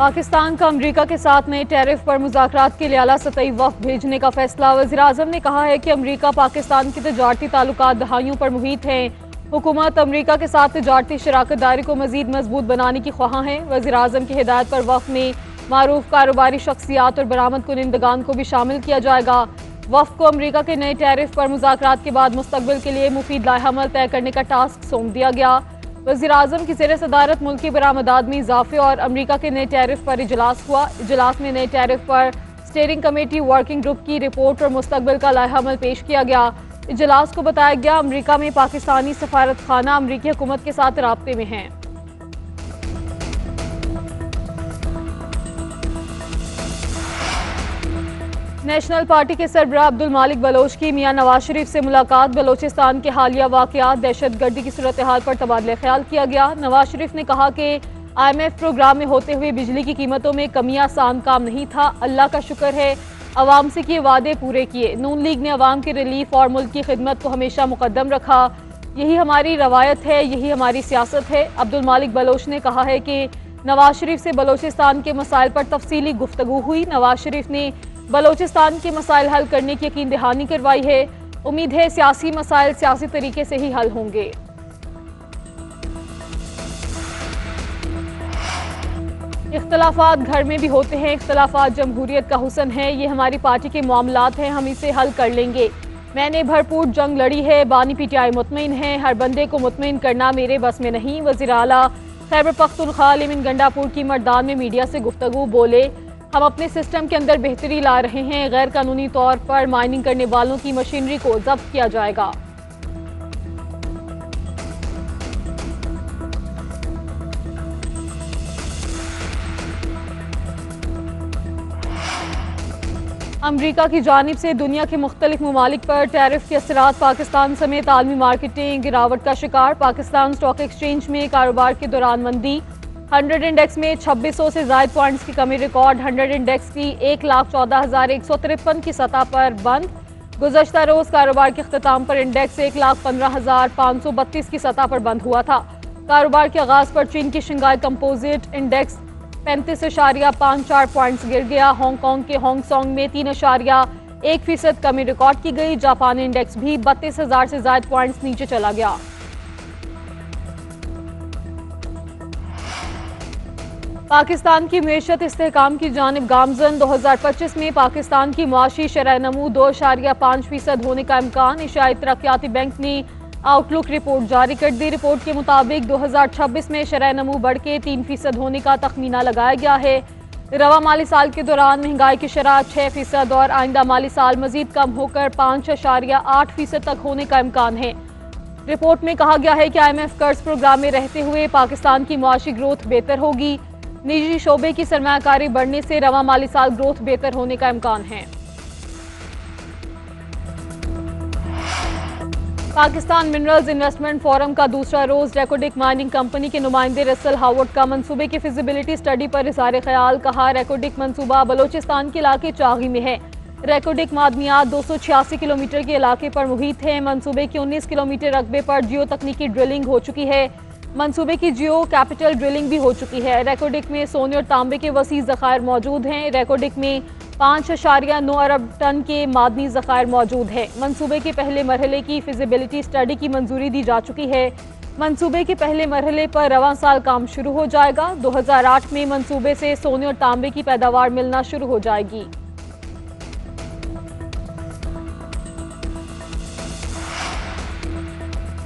पाकिस्तान का अमरीका के साथ नए टैरिफ पर मुज़ाकरात के लिए आला सतही वफ़द भेजने का फैसला। वज़ीर-ए-आज़म ने कहा है कि अमरीका पाकिस्तान के तजारती ताल्लुकात दहाइयों पर मुहित हैं। हुकूमत अमरीका के साथ तजारती शराकत दारी को मज़ीद मजबूत बनाने की ख्वाह है। वज़ीर-ए-आज़म की हिदायत पर वफ़द में मारूफ कारोबारी शख्सियात और बरामद कुनिंदगान को भी शामिल किया जाएगा। वफ़द को अमरीका के नए टैरिफ पर मुज़ाकरात के बाद मुस्तकबिल के लिए मुफीद लाहेअमल तय करने का टास्क सौंप दिया गया। वज़ीर-ए-आज़म की ज़ेर सदारत मुल्की बरामदात में इजाफे और अमरीका के नए टैरिफ पर इजलास हुआ। इजलास में नए टैरिफ पर स्टीयरिंग कमेटी वर्किंग ग्रुप की रिपोर्ट और मुस्तकबिल का लाहेअमल पेश किया गया। इजलास को बताया गया अमरीका में पाकिस्तानी सफारत खाना अमरीकी हुकूमत के साथ राब्ते में हैं। नेशनल पार्टी के सरबराह अब्दुल मालिक बलोच की मियां नवाज शरीफ से मुलाकात। बलोचिस्तान के हालिया वाक़यात, दहशतगर्दी की सूरत हाल पर तबादला ख्याल किया गया। नवाज शरीफ ने कहा कि IMF प्रोग्राम में होते हुए बिजली की कीमतों में कमी आसान काम नहीं था। अल्लाह का शुक्र है अवाम से किए वादे पूरे किए। नून लीग ने अवाम के रिलीफ और मुल्क की खिदमत को हमेशा मुकद्दम रखा। यही हमारी रवायत है, यही हमारी सियासत है। अब्दुल मालिक बलोच ने कहा है कि नवाज शरीफ से बलोचिस्तान के मसाइल पर तफसीली गुफ्तगू हुई। नवाज शरीफ ने बलोचिस्तान के मसाइल हल करने की यकीन दहानी करवाई है। उम्मीद है सियासी मसाइल सियासी तरीके से ही हल होंगे। इख्तलाफात घर में भी होते हैं, इख्तलाफात जमहूरियत का हुस्न है। ये हमारी पार्टी के मामलात हैं, हम इसे हल कर लेंगे। मैंने भरपूर जंग लड़ी है, बानी PTI मुतमईन है। हर बंदे को मुतमईन करना मेरे बस में नहीं। वज़ीर आला खैबर पख्तूनख्वा लिमिन गंडापुर की मर्दान में मीडिया से गुफ्तगू बोले, हम अपने सिस्टम के अंदर बेहतरी ला रहे हैं। गैर कानूनी तौर पर माइनिंग करने वालों की मशीनरी को जब्त किया जाएगा। अमरीका की जानिब से दुनिया के मुख्तलिफ ममालिक पर टैरिफ के असरात। पाकिस्तान समेत आलमी मार्केटें गिरावट का शिकार। पाकिस्तान स्टॉक एक्सचेंज में कारोबार के दौरान मंदी। 100 इंडेक्स में 2600 से ज़ायद पॉइंट्स की कमी रिकॉर्ड। 100 इंडेक्स की 1,14,153 की सतह पर बंद। गुज़श्ता रोज कारोबार के अख्ताम पर इंडेक्स 1,15,532 की सतह पर बंद हुआ था। कारोबार के आगाज पर चीन की शंघाई कंपोजिट इंडेक्स 35.54 पॉइंट्स गिर गया। हांगकांग के हांगसोंग में 3.1% कमी रिकॉर्ड की गई। जापानी इंडेक्स भी 32,000 से ज़ायद पॉइंट्स नीचे चला गया। पाकिस्तान की मईशत इस्तेहकाम की जानिब गामजन। 2025 में पाकिस्तान की मुआशी शरह नमू 2.5% होने का इम्कान। एशियाई तरक्याती बैंक ने आउटलुक रिपोर्ट जारी कर दी। रिपोर्ट के मुताबिक 2026 में शरह नमू बढ़ के 3% होने का तखमीना लगाया गया है। रवा माली साल के दौरान महंगाई की शरह 6% और आइंदा माली साल मजीद कम होकर 5.8% तक होने का इम्कान है। रिपोर्ट में कहा गया है कि IMF कर्ज प्रोग्राम में रहते हुए पाकिस्तान की मुआशी ग्रोथ बेहतर होगी। निजी शोबे की सरमायाकारी बढ़ने से रवा माली साल ग्रोथ बेहतर होने का इम्कान है। पाकिस्तान मिनरल्स इन्वेस्टमेंट फोरम का दूसरा रोज। रेकोडिक माइनिंग कंपनी के नुमाइंदे रसल हावर्ड का मंसूबे की फिजिबिलिटी स्टडी पर इज़हार ख्याल। कहा, रेकोडिक मंसूबा बलोचिस्तान के इलाके चागी में है। रेकोडिक मादनियात 286 किलोमीटर के इलाके पर मुहित है। मंसूबे के 19 किलोमीटर रकबे पर जियो तकनीकी ड्रिलिंग हो चुकी है। मंसूबे की जियो कैपिटल ड्रिलिंग भी हो चुकी है। रेकोडिक में सोने और तांबे के वसी ज़खायर मौजूद हैं। रेकोडिक में 5.9 अरब टन के मादनी ज़खायर मौजूद है। मंसूबे के पहले मरहले की फिजिबिलिटी स्टडी की मंजूरी दी जा चुकी है। मंसूबे के पहले मरहले पर रवां साल काम शुरू हो जाएगा। 2008 में मंसूबे से सोने और तांबे की पैदावार मिलना शुरू हो जाएगी।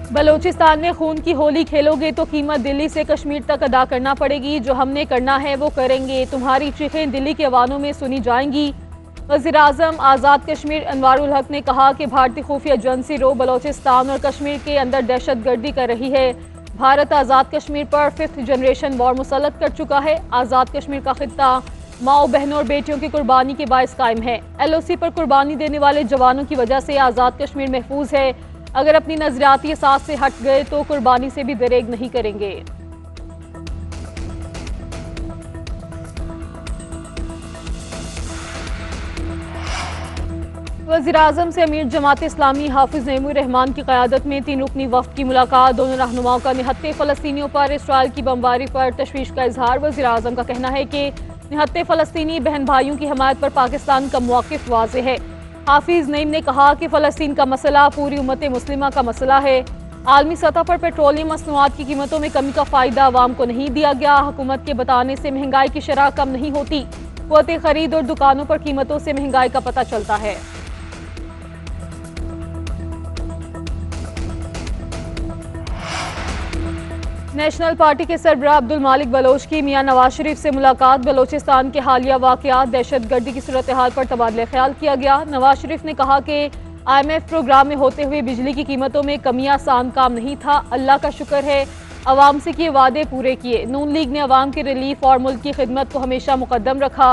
बलोचिस्तान में खून की होली खेलोगे तो कीमत दिल्ली से कश्मीर तक अदा करना पड़ेगी। जो हमने करना है वो करेंगे। तुम्हारी चीखें दिल्ली के अवानों में सुनी जाएंगी। वज़ीर-ए-आज़म आज़ाद कश्मीर अनवारुल हक ने कहा कि भारतीय खुफिया एजेंसी रो बलोचिस्तान और कश्मीर के अंदर दहशतगर्दी कर रही है। भारत आज़ाद कश्मीर पर 5th जनरेशन वॉर मुसल्लत कर चुका है। आज़ाद कश्मीर का खित्ता माओ बहनों और बेटियों की कुर्बानी के बायस कायम है। LOC पर कुर्बानी देने वाले जवानों की वजह से आज़ाद कश्मीर महफूज है। अगर अपनी नजरियाती असास से हट गए तो कुर्बानी से भी दरेग नहीं करेंगे। वज़ीर-ए-आज़म से अमीर जमात इस्लामी हाफिज नईमुर रहमान की क़यादत में 3 रुकनी वफ़द की मुलाकात। दोनों रहनुमाओं का निहत्ते फ़लस्तीनियों पर इसराइल की बमबारी पर तशवीश का इजहार। वज़ीर-ए-आज़म का कहना है कि निहत्ते फ़लस्तीनी बहन भाइयों की हमायत पर पाकिस्तान का मौक़िफ़ वाज़ेह है। हाफिज नईम ने कहा कि फ़लस्तीन का मसला पूरी उम्मत मुस्लिमा का मसला है। आलमी सतह पर पेट्रोलियम मसनूआत की कीमतों में कमी का फ़ायदा आवाम को नहीं दिया गया। हुकूमत के बताने से महंगाई की शरह कम नहीं होती। क़ुव्वत ख़रीद और दुकानों पर कीमतों से महंगाई का पता चलता है। नेशनल पार्टी के सरबराह अब्दुल मालिक बलोच की मियां नवाज शरीफ से मुलाकात। बलोचिस्तान के हालिया वाक़यात, दहशतगर्दी की सूरत हाल पर तबादला ख्याल किया गया। नवाज शरीफ ने कहा कि IMF प्रोग्राम में होते हुए बिजली की कीमतों में कमी आसान काम नहीं था। अल्लाह का शुक्र है अवाम से किए वादे पूरे किए। नून लीग ने अवाम के रिलीफ और मुल्क की खिदमत को हमेशा मुकद्दम रखा।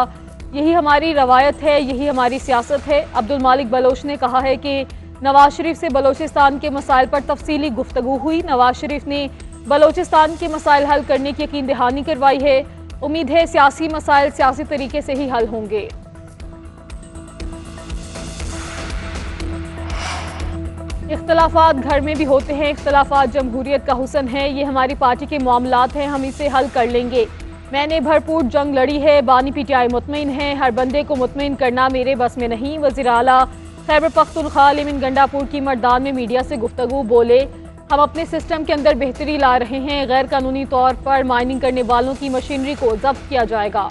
यही हमारी रवायत है, यही हमारी सियासत है। अब्दुल मालिक बलोच ने कहा है कि नवाज शरीफ से बलोचिस्तान के मसाइल पर तफसीली गुफ्तगू हुई। नवाज शरीफ ने बलोचिस्तान के मसाइल हल करने की यकीन दहानी करवाई है। उम्मीद है सियासी मसाइल सियासी तरीके से ही हल होंगे। इख्तलाफात घर में भी होते हैं, इख्तलाफात जमहूरियत का हुस्न है। ये हमारी पार्टी के मामलात हैं, हम इसे हल कर लेंगे। मैंने भरपूर जंग लड़ी है, बानी PTI मुतमईन है। हर बंदे को मुतमईन करना मेरे बस में नहीं। वज़ीर आला खैबर पख्तूनख्वा लिमिन गंडापुर की मर्दान में मीडिया से गुफ्तगू बोले, हम अपने सिस्टम के अंदर बेहतरी ला रहे हैं। गैर कानूनी तौर पर माइनिंग करने वालों की मशीनरी को जब्त किया जाएगा।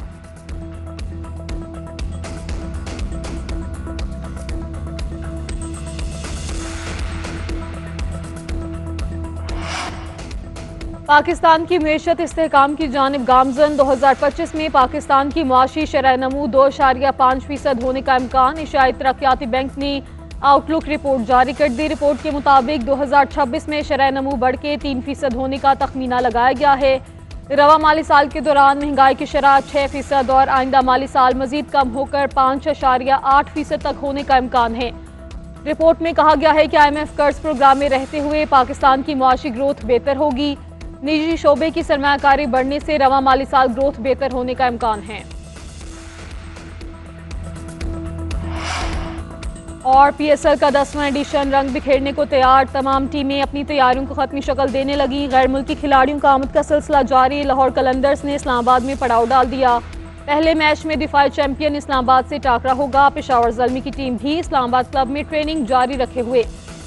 पाकिस्तान की मईशत इस्तेहकाम की जानिब गामजन। 2025 में पाकिस्तान की मुआशी शरह नमू 2.5% होने का इम्कान। एशियाई तरक्याती बैंक ने आउटलुक रिपोर्ट जारी कर दी। रिपोर्ट के मुताबिक 2026 में शरह नमू बढ़ के 3% होने का तखमीना लगाया गया है। रवा माली साल के दौरान महंगाई की शरह 6% और आइंदा माली साल मजीद कम होकर 5.8% तक होने का इम्कान है। रिपोर्ट में कहा गया है कि IMF कर्ज प्रोग्राम में रहते हुए पाकिस्तान की मुआशी ग्रोथ बेहतर होगी। निजी शोबे की सरमायाकारी बढ़ने से रवा माली साल ग्रोथ बेहतर होने का इम्कान है। और PSL का 10वां एडिशन रंग बिखेरने को तैयार। तमाम टीमें अपनी तैयारियों को खत्मी शक्ल देने लगी। गैर मुल्की खिलाड़ियों का आमद का सिलसिला जारी। लाहौर कलंदर्स ने इस्लामाबाद में पड़ाव डाल दिया। पहले मैच में दिफाई चैंपियन इस्लामाबाद से टाकरा होगा। पेशावर ज़ल्मी की टीम भी इस्लामाबाद क्लब में ट्रेनिंग जारी रखे हुए।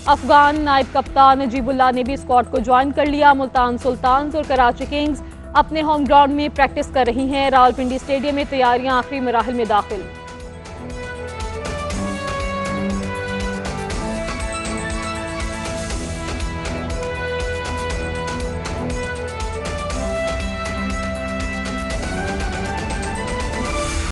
अफगान नायब कप्तान नजीबुल्लाह ने भी स्क्वाड को ज्वाइन कर लिया। मुल्तान सुल्तान्स और कराची किंग्स अपने होम ग्राउंड में प्रैक्टिस कर रही हैं। रावलपिंडी स्टेडियम में तैयारियां आखिरी मराहिल में दाखिल।